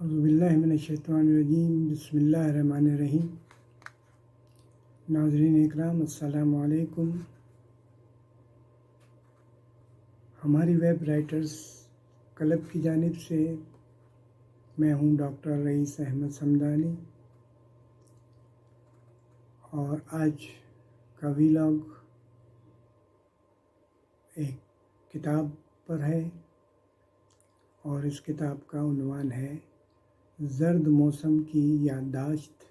اعوذ باللہ من الشیطان الرجیم، بسم اللہ الرحمن الرحیم۔ ناظرین اکرام، السلام علیکم۔ ہماری ویب رائٹرز کلب کی جانب سے میں ہوں ڈاکٹر رئیس احمد صمدانی، اور آج کا ویلاگ ایک کتاب پر ہے، اور اس کتاب کا عنوان ہے زرد موسم کی یادداشت۔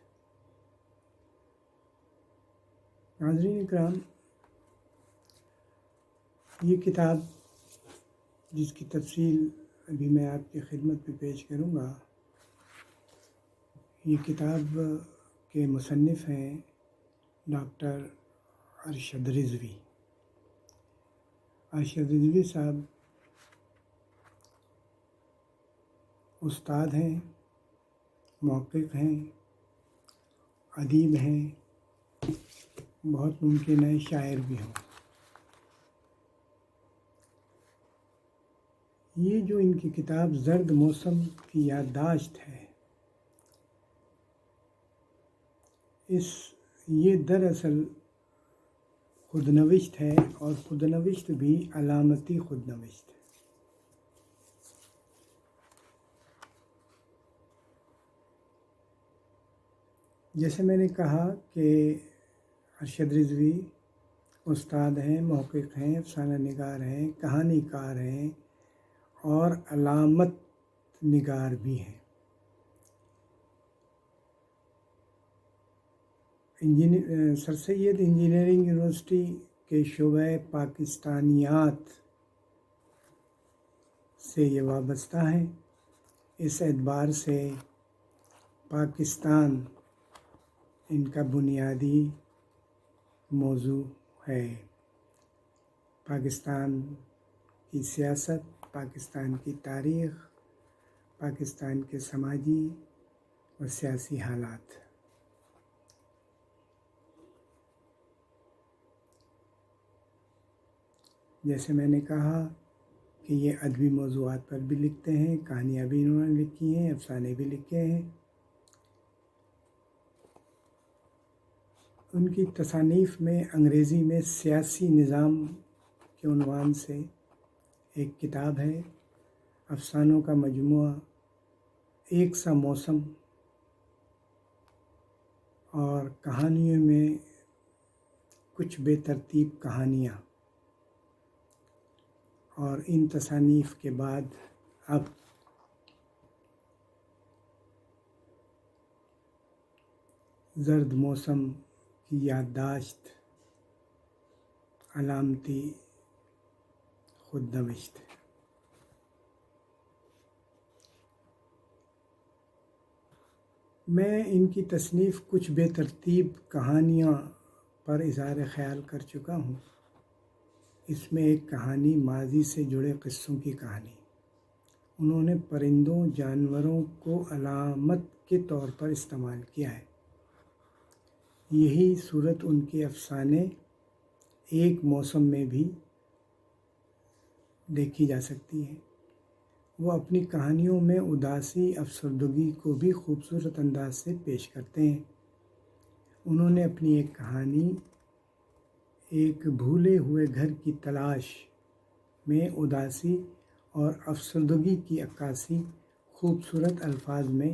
ناظرین اکرام، یہ کتاب جس کی تفصیل ابھی میں آپ کی خدمت میں پیش کروں گا، یہ کتاب کے مصنف ہیں ڈاکٹر ارشد رضوی۔ ارشد رضوی صاحب استاد ہیں، محقق ہیں، ادیب ہیں، بہت ممکن ہے شاعر بھی ہوں۔ یہ جو ان کی کتاب زرد موسم کی یادداشت ہے، یہ دراصل خود نوشت ہے، اور خود نوشت بھی علامتی خود نوشت ہے۔ جیسے میں نے کہا کہ ارشد رضوی استاد ہیں، محقق ہیں، افسانہ نگار ہیں، کہانی کار ہیں، اور علامت نگار بھی ہیں۔ سر سید انجینئرنگ یونیورسٹی کے شعبہ پاکستانیات سے یہ وابستہ ہیں۔ اس اعتبار سے پاکستان ان کا بنیادی موضوع ہے۔ پاکستان کی سیاست، پاکستان کی تاریخ، پاکستان کے سماجی اور سیاسی حالات۔ جیسے میں نے کہا کہ یہ ادبی موضوعات پر بھی لکھتے ہیں، کہانیاں بھی انہوں نے لکھی ہیں، افسانے بھی لکھے ہیں۔ ان کی تصانیف میں انگریزی میں سیاسی نظام کے عنوان سے ایک کتاب ہے، افسانوں کا مجموعہ ایک سا موسم، اور کہانیوں میں کچھ بے ترتیب کہانیاں۔ اور ان تصانیف کے بعد اب زرد موسم کی یادداشت، علامتی خود نوشت۔ میں ان کی تصنیف کچھ بے ترتیب کہانیاں پر اظہار خیال کر چکا ہوں۔ اس میں ایک کہانی ماضی سے جڑے قصوں کی کہانی۔ انہوں نے پرندوں، جانوروں کو علامت کے طور پر استعمال کیا ہے۔ یہی صورت ان کے افسانے ایک موسم میں بھی دیکھی جا سکتی ہے۔ وہ اپنی کہانیوں میں اداسی، افسردگی کو بھی خوبصورت انداز سے پیش کرتے ہیں۔ انہوں نے اپنی ایک کہانی ایک بھولے ہوئے گھر کی تلاش میں اداسی اور افسردگی کی عکاسی خوبصورت الفاظ میں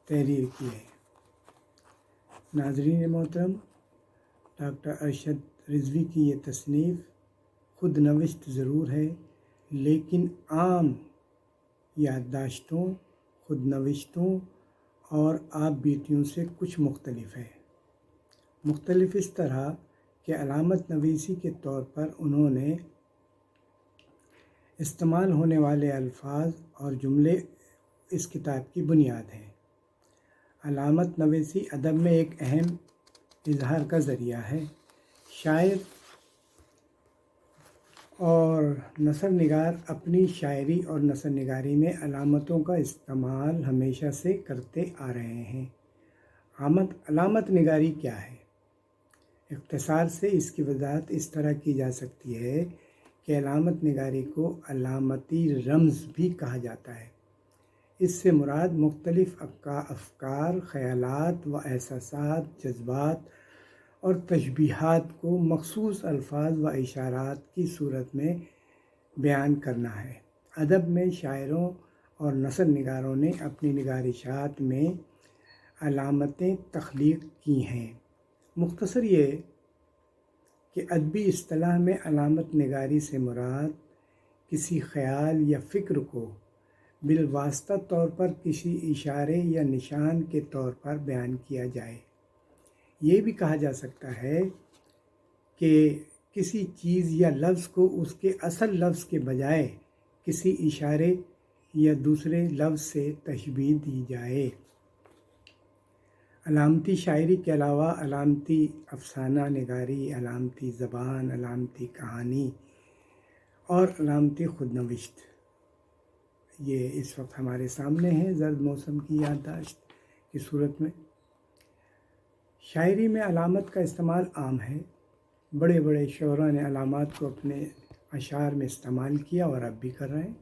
تحریر کی ہے۔ ناظرین محترم، ڈاکٹر ارشد رضوی کی یہ تصنیف خود نوشت ضرور ہے، لیکن عام یادداشتوں، خود نوشتوں اور آپ بیتیوں سے کچھ مختلف ہے۔ مختلف اس طرح کہ علامت نویسی کے طور پر انہوں نے استعمال ہونے والے الفاظ اور جملے اس کتاب کی بنیاد ہیں۔ علامت نویسی ادب میں ایک اہم اظہار کا ذریعہ ہے۔ شاعر اور نثر نگار اپنی شاعری اور نثر نگاری میں علامتوں کا استعمال ہمیشہ سے کرتے آ رہے ہیں۔ علامت نگاری کیا ہے؟ اختصار سے اس کی وضاحت اس طرح کی جا سکتی ہے کہ علامت نگاری کو علامتی رمز بھی کہا جاتا ہے۔ اس سے مراد مختلف افکار، خیالات و احساسات، جذبات اور تشبیہات کو مخصوص الفاظ و اشارات کی صورت میں بیان کرنا ہے۔ ادب میں شاعروں اور نثر نگاروں نے اپنی نگارشات میں علامتیں تخلیق کی ہیں۔ مختصر یہ کہ ادبی اصطلاح میں علامت نگاری سے مراد کسی خیال یا فکر کو بالواسطہ طور پر کسی اشارے یا نشان کے طور پر بیان کیا جائے۔ یہ بھی کہا جا سکتا ہے کہ کسی چیز یا لفظ کو اس کے اصل لفظ کے بجائے کسی اشارے یا دوسرے لفظ سے تشبیہ دی جائے۔ علامتی شاعری کے علاوہ علامتی افسانہ نگاری، علامتی زبان، علامتی کہانی اور علامتی خودنوشت یہ اس وقت ہمارے سامنے ہیں زرد موسم کی یادداشت کی صورت میں۔ شاعری میں علامت کا استعمال عام ہے۔ بڑے بڑے شعراء نے علامات کو اپنے اشعار میں استعمال کیا اور اب بھی کر رہے ہیں۔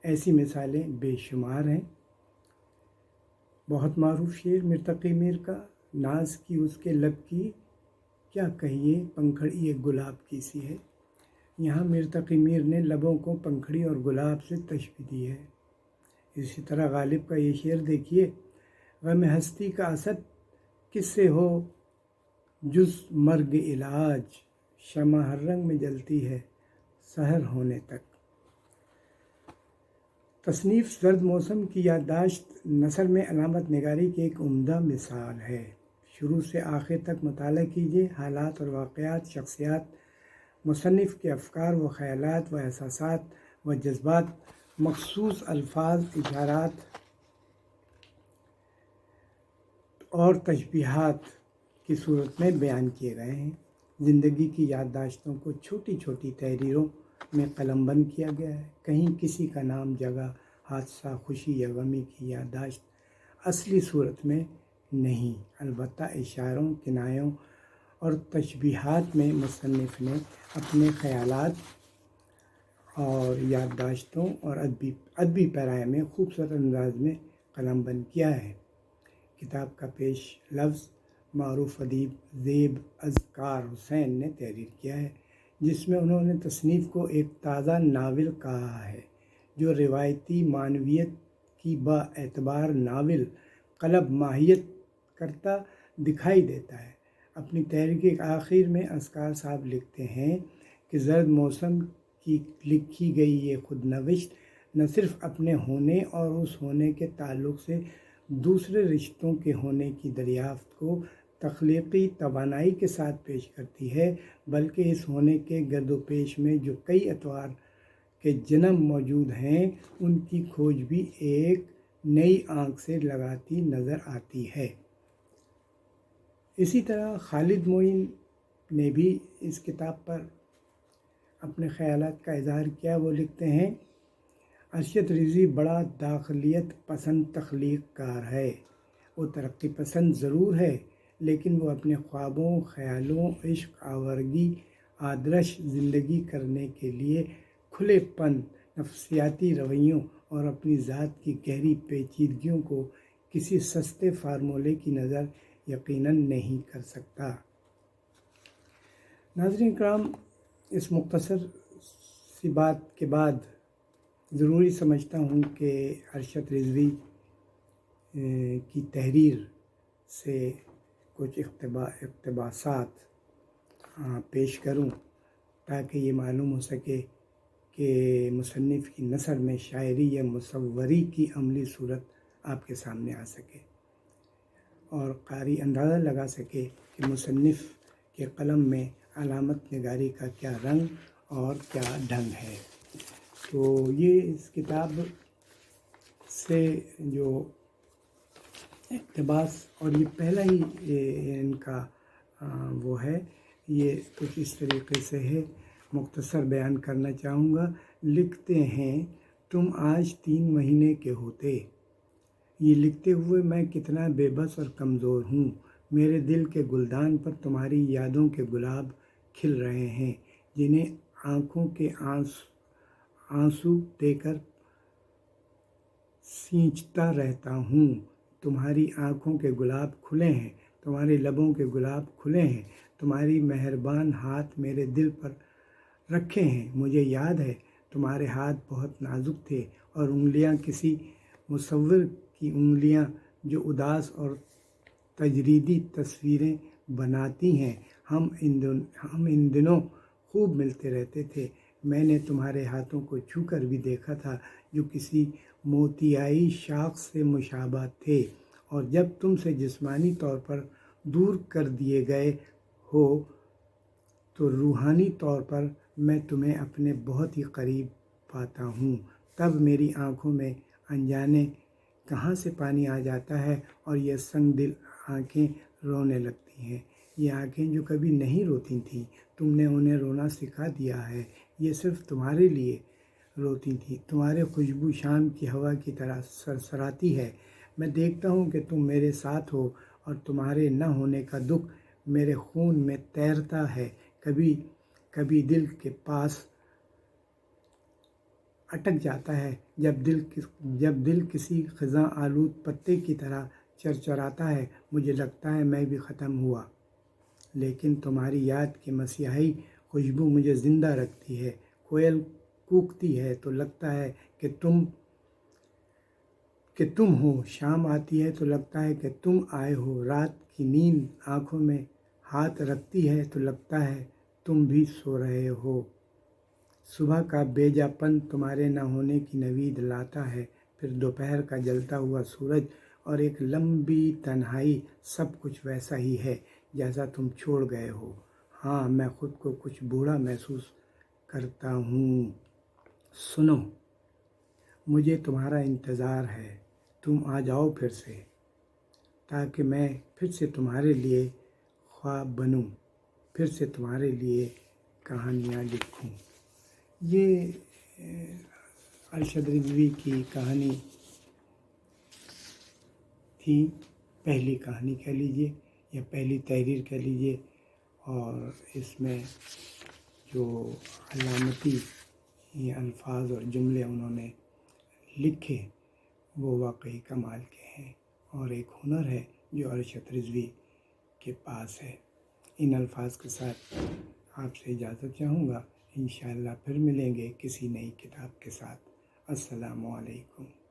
ایسی مثالیں بے شمار ہیں۔ بہت معروف شعر مرتقی میر کا، ناز کی اس کے لب کی کیا کہیے، پنکھڑی ایک گلاب کی سی ہے۔ یہاں مرتقی میر نے لبوں کو پنکھڑی اور گلاب سے تشبیہ دی ہے۔ اسی طرح غالب کا یہ شعر دیکھیے، غم ہستی کا اسد کس سے ہو جز مرگ علاج، شمع ہر رنگ میں جلتی ہے سحر ہونے تک۔ تصنیف زرد موسم کی یادداشت نثر میں علامت نگاری کی ایک عمدہ مثال ہے۔ شروع سے آخر تک مطالعہ کیجیے۔ حالات اور واقعات، شخصیات، مصنف کے افکار و خیالات و احساسات و جذبات مخصوص الفاظ، اشارات اور تشبیہات کی صورت میں بیان کیے گئے ہیں۔ زندگی کی یادداشتوں کو چھوٹی چھوٹی تحریروں میں قلم بند کیا گیا ہے۔ کہیں کسی کا نام، جگہ، حادثہ، خوشی یا غمی کی یادداشت اصلی صورت میں نہیں، البتہ اشاروں، کنایوں اور تشبیہات میں مصنف نے اپنے خیالات اور یادداشتوں اور ادبی پیرائے میں خوبصورت انداز میں قلم بند کیا ہے۔ کتاب کا پیش لفظ معروف ادیب زیب اذکار حسین نے تحریر کیا ہے، جس میں انہوں نے تصنیف کو ایک تازہ ناول کہا ہے جو روایتی معنویت کی با اعتبار ناول قلب ماہیت کرتا دکھائی دیتا ہے۔ اپنی تحریر کے آخر میں اذکار صاحب لکھتے ہیں کہ زرد موسم کی لکھی گئی یہ خودنوشت نہ صرف اپنے ہونے اور اس ہونے کے تعلق سے دوسرے رشتوں کے ہونے کی دریافت کو تخلیقی توانائی کے ساتھ پیش کرتی ہے، بلکہ اس ہونے کے گرد و پیش میں جو کئی اطوار کے جنم موجود ہیں ان کی کھوج بھی ایک نئی آنکھ سے لگاتی نظر آتی ہے۔ اسی طرح خالد معین نے بھی اس کتاب پر اپنے خیالات کا اظہار کیا۔ وہ لکھتے ہیں، ارشد رضوی بڑا داخلیت پسند تخلیق کار ہے۔ وہ ترقی پسند ضرور ہے، لیکن وہ اپنے خوابوں، خیالوں، عشق آورگی، آدرش زندگی کرنے کے لیے کھلے پن، نفسیاتی رویوں اور اپنی ذات کی گہری پیچیدگیوں کو کسی سستے فارمولے کی نظر یقیناً نہیں کر سکتا۔ ناظرین کرام، اس مختصر سی بات کے بعد ضروری سمجھتا ہوں کہ ارشد رضوی کی تحریر سے کچھ اقتباسات پیش کروں تاکہ یہ معلوم ہو سکے کہ مصنف کی نثر میں شاعری یا مصوری کی عملی صورت آپ کے سامنے آ سکے اور قاری اندازہ لگا سکے کہ مصنف کے قلم میں علامت نگاری کا کیا رنگ اور کیا ڈھنگ ہے۔ تو یہ اس کتاب سے جو اقتباس اور یہ پہلا ہی ان کا وہ ہے، یہ کچھ اس طریقے سے ہے، مختصر بیان کرنا چاہوں گا۔ لکھتے ہیں، تم آج 3 مہینے کے ہوتے، یہ لکھتے ہوئے میں کتنا بے بس اور کمزور ہوں۔ میرے دل کے گلدان پر تمہاری یادوں کے گلاب کھل رہے ہیں، جنہیں آنکھوں کے آنسو دے کر سینچتا رہتا ہوں۔ تمہاری آنکھوں کے گلاب کھلے ہیں، تمہارے لبوں کے گلاب کھلے ہیں، تمہاری مہربان ہاتھ میرے دل پر رکھے ہیں۔ مجھے یاد ہے تمہارے ہاتھ بہت نازک تھے، اور انگلیاں کسی مصور کی انگلیاں جو اداس اور تجریدی تصویریں بناتی ہیں۔ ہم ان دنوں خوب ملتے رہتے تھے۔ میں نے تمہارے ہاتھوں کو چھو کر بھی دیکھا تھا جو کسی موتیائی شاخ سے مشابہ تھے، اور جب تم سے جسمانی طور پر دور کر دیے گئے ہو تو روحانی طور پر میں تمہیں اپنے بہت ہی قریب پاتا ہوں۔ تب میری آنکھوں میں انجانے کہاں سے پانی آ جاتا ہے، اور یہ سنگ دل آنکھیں رونے لگتی ہیں۔ یہ آنکھیں جو کبھی نہیں روتی تھیں، تم نے انہیں رونا سکھا دیا ہے۔ یہ صرف تمہارے لیے روتی تھیں۔ تمہاری خوشبو شام کی ہوا کی طرح سرسراتی ہے۔ میں دیکھتا ہوں کہ تم میرے ساتھ ہو، اور تمہارے نہ ہونے کا دکھ میرے خون میں تیرتا ہے۔ کبھی کبھی دل کے پاس اٹک جاتا ہے، جب دل کسی خزاں آلود پتے کی طرح چرچراتا ہے۔ مجھے لگتا ہے میں بھی ختم ہوا، لیکن تمہاری یاد کی مسیحی خوشبو مجھے زندہ رکھتی ہے۔ کوئل کوکتی ہے تو لگتا ہے کہ تم ہو، شام آتی ہے تو لگتا ہے کہ تم آئے ہو، رات کی نیند آنکھوں میں ہاتھ رکھتی ہے تو لگتا ہے تم بھی سو رہے ہو۔ صبح کا بیجا پن تمہارے نہ ہونے کی نوید لاتا ہے، پھر دوپہر کا جلتا ہوا سورج اور ایک لمبی تنہائی۔ سب کچھ ویسا ہی ہے جیسا تم چھوڑ گئے ہو۔ ہاں، میں خود کو کچھ بوڑھا محسوس کرتا ہوں۔ سنو، مجھے تمہارا انتظار ہے۔ تم آ جاؤ پھر سے، تاکہ میں پھر سے تمہارے لیے خواب بنوں، پھر سے تمہارے لیے کہانیاں لکھوں۔ یہ ارشد رضوی کی کہانی تھی، پہلی کہانی کہہ لیجیے یا پہلی تحریر کہہ لیجیے، اور اس میں جو علامتی الفاظ اور جملے انہوں نے لکھے وہ واقعی کمال کے ہیں، اور ایک ہنر ہے جو ارشد رضوی کے پاس ہے۔ ان الفاظ کے ساتھ آپ سے اجازت چاہوں گا۔ انشاءاللہ پھر ملیں گے کسی نئی کتاب کے ساتھ۔ السلام علیکم۔